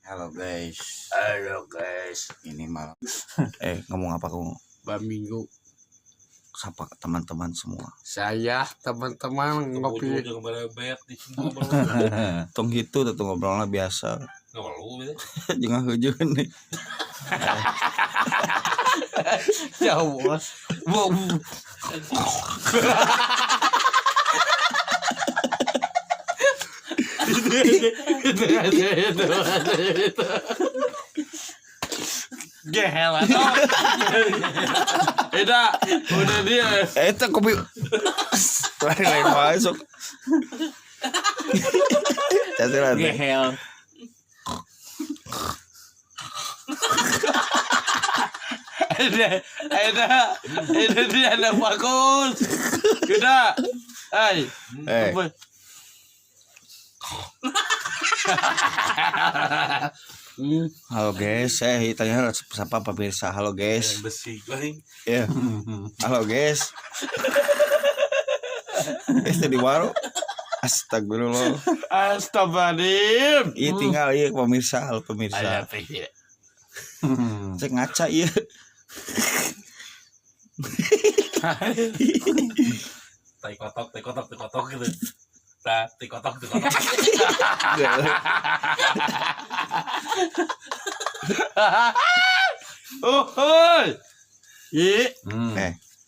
Halo guys. Halo guys. Ini malam. Ngomong apa kamu? Minggu. Sapa teman-teman semua. Saya teman-teman ngopi. Tong gitu tuh ngobrolnya biasa. Jangan hujan nih. Ya bos. Itu. Gehel atau udah dia. Itu kopi lain masuk. Catilan. Gehel. Ada dia ada bagus. Udah. Halo guys, saya tanya siapa pemirsa. Halo guys. Ya. Halo guys. Di warung. Astagfirullah. Astagfirullahaladzim. Iya tinggal iya pemirsa, halo pemirsa. Cek ngaca iya. Tai kotok gitu. Tikotok.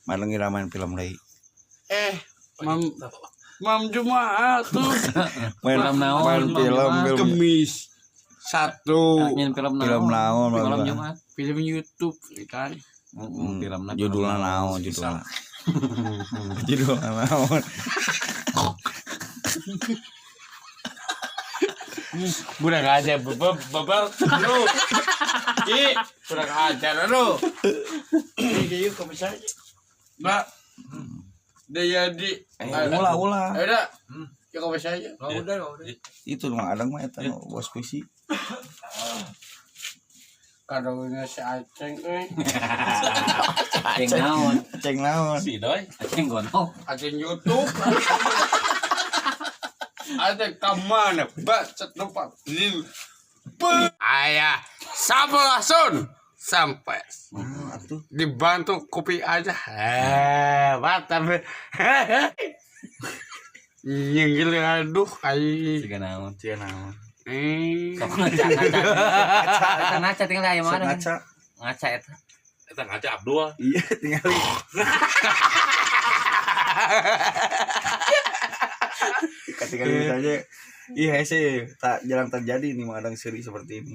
Mana ngiraman film lagi? Mam Jumaat tuh. Main film Kemis 1. Film naon Film YouTube kan. Judulnya naon judulnya naon. Kurang aja babar lu. Kurang ajar lu. Ini yuk ke misalnya. Mbak. Daya di ulah. Ayo dah. Ya ke misalnya. Udah. Itu mah adang mah eta bos puisi. Kadangnya si Aceng Ceng naon. Si doi. Aceng YouTube. Ada kemana? Bacet lupa. Ayah, sabar langsung sampai dibantu kopi aja. Tapi nyinggil aduh ai. Ciga naon. Ngaca tinggal aya mana? Ngaca eta. Eta ngaca Abdul. Iya tinggal. Ketika misalnya iya sih tak jarang terjadi nih mengadang seri seperti ini.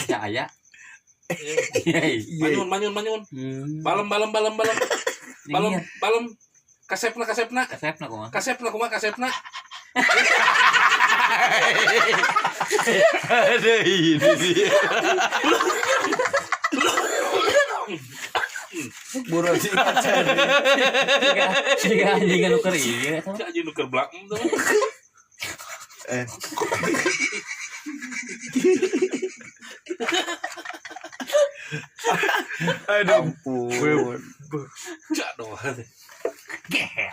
Ya aya. Manyun. Balem. Kasepna. Kasepna. Ada ini dia. Burung sih kaca. Siga anjing nuker ieu eta. Anjing nuker belakang tuh. Aduh. Ampun. Cak dong. Gehel.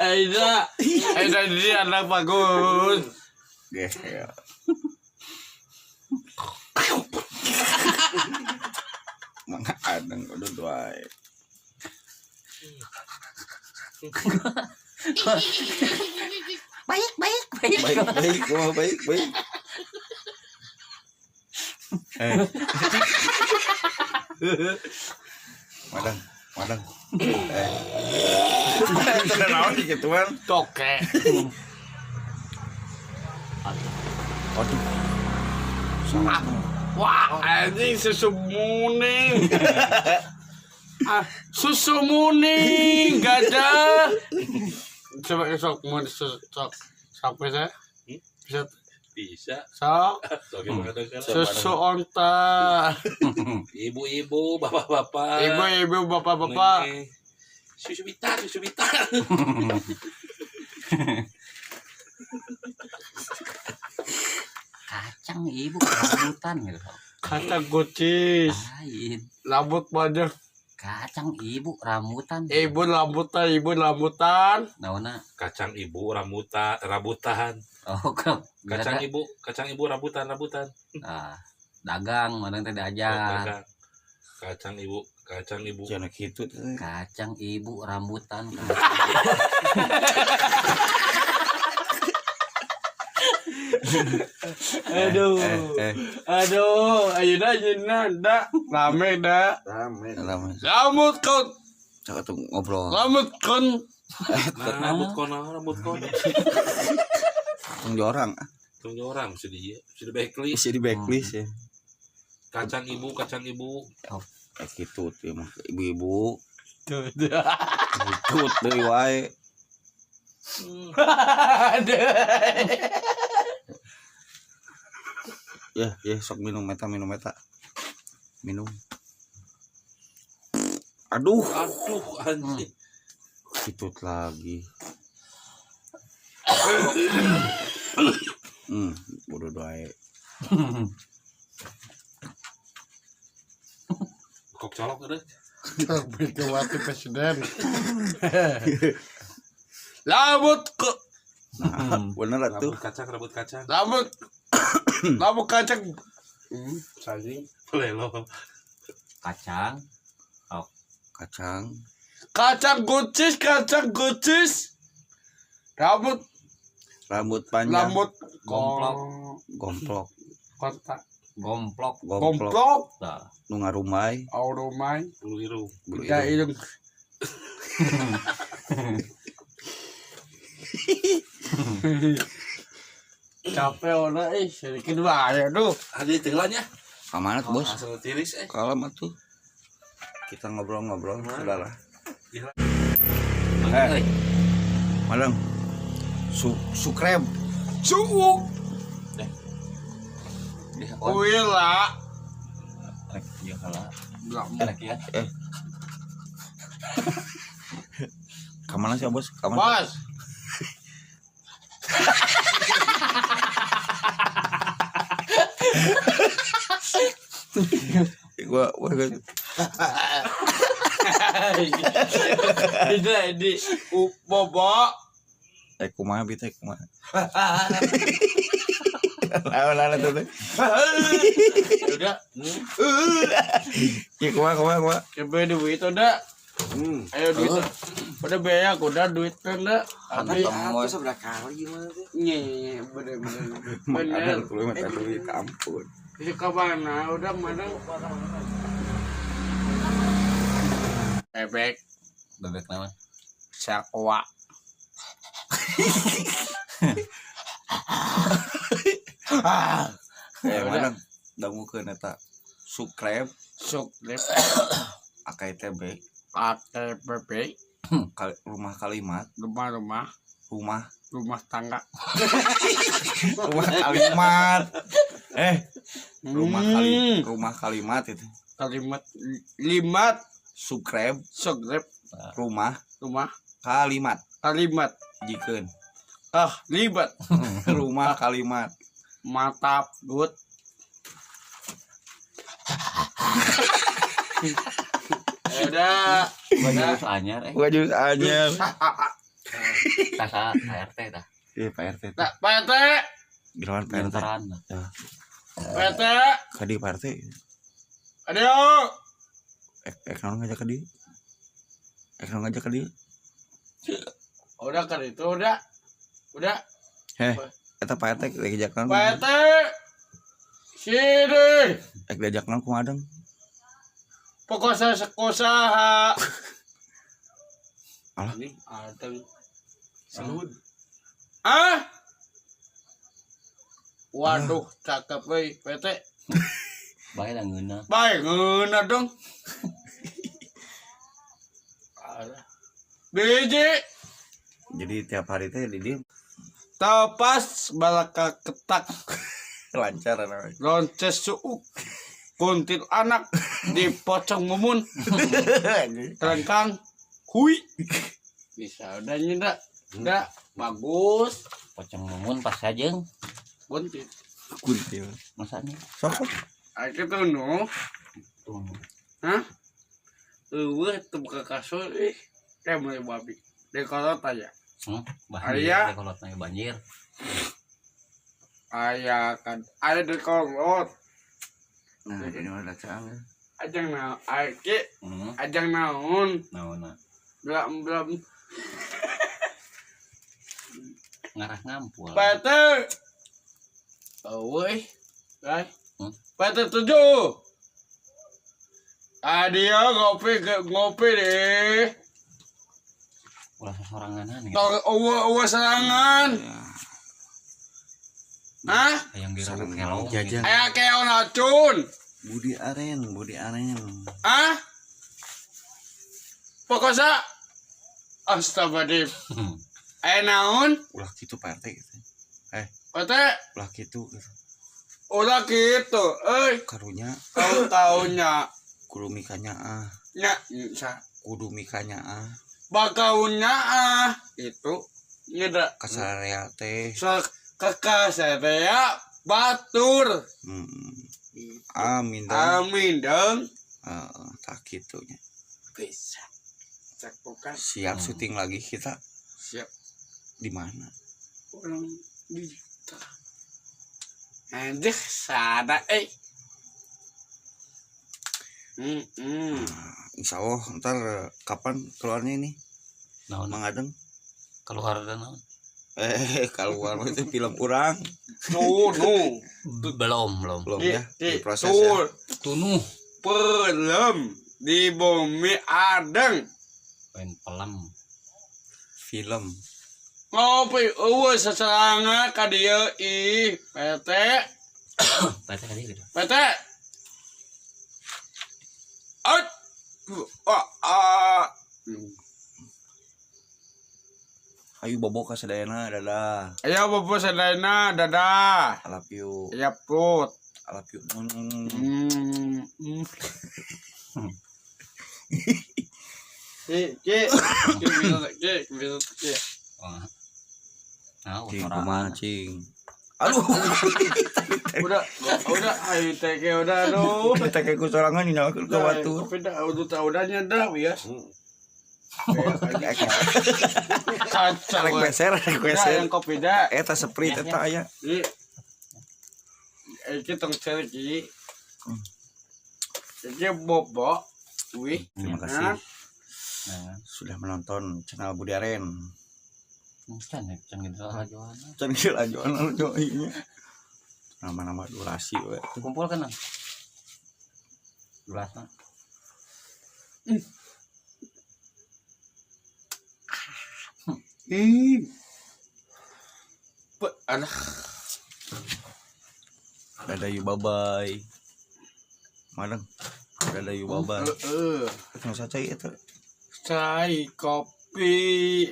Aida dia anak bagus. Gehel. Mangga adang udah doai. Baik. Baik. Madang. Sudah naon gituan. Toke. Aduh. Sangat. Wah, anjing susu muning. Susu muning gajah. Coba sok mau sok sampai saya. Bisa. Sok. Susu onta. Ibu-ibu, bapak-bapak. Ibu-ibu, bapak-bapak. Susu bita. Kacang ibu rambutan gitu. Kata gocis. Lain. Rambut panjang. Kacang Kacang ibu rambutan. Ibu rambutan. Naona. Kacang ibu rambutan. Oh, kok. Kacang ibu rambutan. Ah, dagang mana teh diajar. Kacang ibu. Jangan gitu. Kacang ibu rambutan. Aduh. Ayeuna dak rame dak. Lama. Rambut kon. Cak tuh ngobrol. Rambut kon. Rambut kon. Tunggu orang. Tunggu orang sudah backlist. Bisa di backlist ya. Kacang ibu. Gitu tuh mah ibu-ibu. Tuh. Gitu deui wae. Ya, sok minum meta. Minum. Aduh, Anjing. Gitu lagi. Bodoh doae. Kok colok udah. Wakil presiden. Rambut kok. Nah, bener atuh. Rambut kacang. Rambut kacang. Sagi. Lelo. Kacang. Kacang gucis. Rambut panjang. Rambut Gomplok. Kontak. Gomplok. Nah. Nu ngarumai. Aurumai. Bulu irung. Tidak irung. Capek ona sedikit bahaya tuh. Ada tengahnya. Kamanat bos. Asal tiris Kalem atuh. Kita ngobrol-ngobrol saudara. Euy. Madang. Sukreb. Suuk. Oh, Wila. iya kala. Belum. Enak ya. Kamana sih bos? Kamana? Bos. Gua Di bobo. kumaha bi teh kumaha. Lawan tuh. Udah. Ya kumaha. Coba duit udah. Ayo duit. Udah beak udah duit udah. Abi sebelah kali gimana tuh? Nye, bener. Ada kuliah mata duit ampun. Di kabana udah mana? Bebek nama. sakwa. Mana dangukeun eta subscribe Sukrep akai TB pakai bebek rumah kalimat rumah tangga. rumah kalimat rumah kalimat itu Limat subscribe Sukrep rumah kalimat jikeun libat rumah kalimat matap good. Udah Jurus anyar gua jurus anyar Kasa RT dah. iya Pak RT tak PT giliran Pak RT Penteran. PT kadi Pak RT aduh naon ngajak ke dia udah kan itu udah eta Pak RT diajak naon PT sini diajak naon kumadeng pokoknya usaha alah ini ada Salud. waduh cakep weh PT Bae lah ngeuna. baik ngeuna dong biji jadi tiap hari teh di dia tapas balaka ketak lancar namanya lonces suuk kuntil anak di pocong mumun terengkang hui bisa udah nyenda udah bagus Pocong mumun pas sajeng. kuntil kuntil Masanya. sok ayo tuh no hah tuh buka kasur kayak mulai babi. Dekolot aja. Bahaya kalau tanya banjir. Aya kan ada dekolot. Nah, jadi mana cang? Ajang naon, ajang naon. Naon Belum. ngarah ngampul. Pete. Woi. Guys. Pete 7. Dia ngopi deh. Ulah soranganan Uwa serangan. Hah? yang Sarang dirok jajan. Aya keon racun. Budi Aren. Hah? Pokoknya astagfirullahaladzim. Aya naon? Ulah gitu Pak RT gitu. Pete. Ulah gitu gitu. Udah gitu. Karunya Tahun-tahunnya. kudu mikanya Nya. kudu mikanya Bakaunya itu. Nyeda. kasararea teh. Kakak saya batur. Amin dong. Amin dong. Tak gitunya. Bisa. Cek bukan. Siap syuting lagi kita Siap. di mana? Orang digital. Anjir sada Insya Allah ntar kapan keluarnya ini? naon Mang Adeng? keluar dan naon Keluar itu film kurang belum ya di proses Tuh, tunuh pelem di bumi adeng. pengen pelem film Ngopi seseranga ka dieu Pete. Pete kali gitu Pete. ayo bobo ka sadayana dadah Ayo bobo sadayana dadah. I love you Ya put. I love you cing kumaha cing aduh Udah, ayo teke udah aduh. kita kayak kusorangan ini aku ke batu Udahnya dah bias. Rek beser Yang kopi dah. eta sprite eta aya Iki tong cari ki. Iki bobo. Wih. terima kasih sudah menonton channel Budi Aren Mungkin ya, jangan gitu lajuan. channel ajuan joinya nama-nama durasi we Kumpul kan? Gelas mah. Anak. dadah you bye bye madeng dadah you bye bye nggak usah cai itu Cai kopi.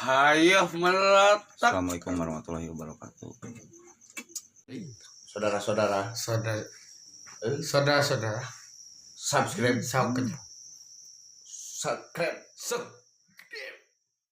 Hayah meletak. Assalamualaikum warahmatullahi wabarakatuh saudara-saudara Saudara-saudara. subscribe Subscribe. subscribe